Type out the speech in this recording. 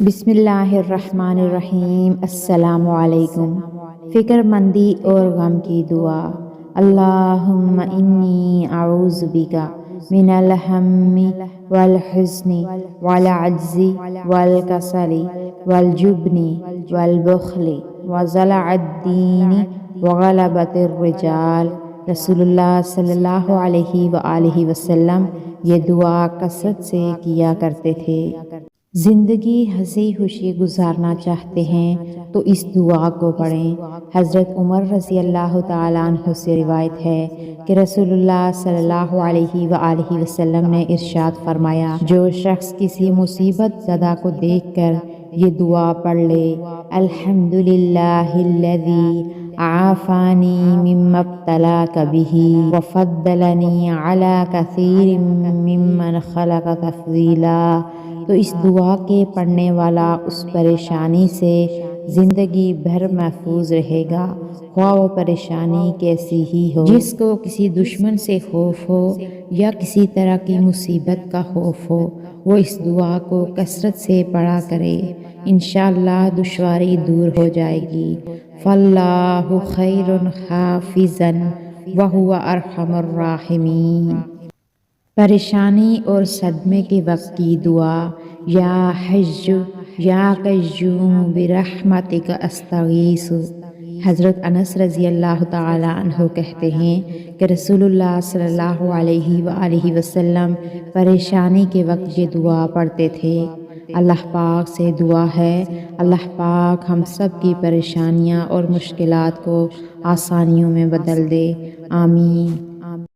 بسم اللہ الرحمن الرحیم۔ السلام علیکم۔ فکر مندی اور غم کی دعا۔ اللہم انی اعوذ بک من الہم والحزن والعجز والکسل والجبن والبخل وضلع الدین وغلبۃ الرجال۔ رسول اللہ صلی اللہ علیہ وآلہ وسلم یہ دعا کثرت سے کیا کرتے تھے۔ زندگی ہنسی خوشی گزارنا چاہتے ہیں تو اس دعا کو پڑھیں۔ حضرت عمر رضی اللہ تعالیٰ عنہ سے روایت ہے کہ رسول اللہ صلی اللہ علیہ وآلہ وسلم نے ارشاد فرمایا، جو شخص کسی مصیبت زدہ کو دیکھ کر یہ دعا پڑھ لے، الحمدللہ الذی عافانی مما ابتلاک بہ وفضلنی علی کثیر ممن خلق تفضیلا، تو اس دعا کے پڑھنے والا اس پریشانی سے زندگی بھر محفوظ رہے گا، خواہ وہ پریشانی کیسی ہی ہو۔ جس کو کسی دشمن سے خوف ہو یا کسی طرح کی مصیبت کا خوف ہو، وہ اس دعا کو کثرت سے پڑھا کرے، انشاءاللہ دشواری دور ہو جائے گی۔ فاللہ خیر حافظا وہو ارحم الراحمین۔ پریشانی اور صدمے کے وقت کی دعا، یا حج یا قیوم برحمتک استغیث۔ حضرت انس رضی اللہ تعالی عنہ کہتے ہیں کہ رسول اللہ صلی اللہ علیہ وآلہ وسلم پریشانی کے وقت یہ دعا پڑھتے تھے۔ اللہ پاک سے دعا ہے، اللہ پاک ہم سب کی پریشانیاں اور مشکلات کو آسانیوں میں بدل دے، آمین۔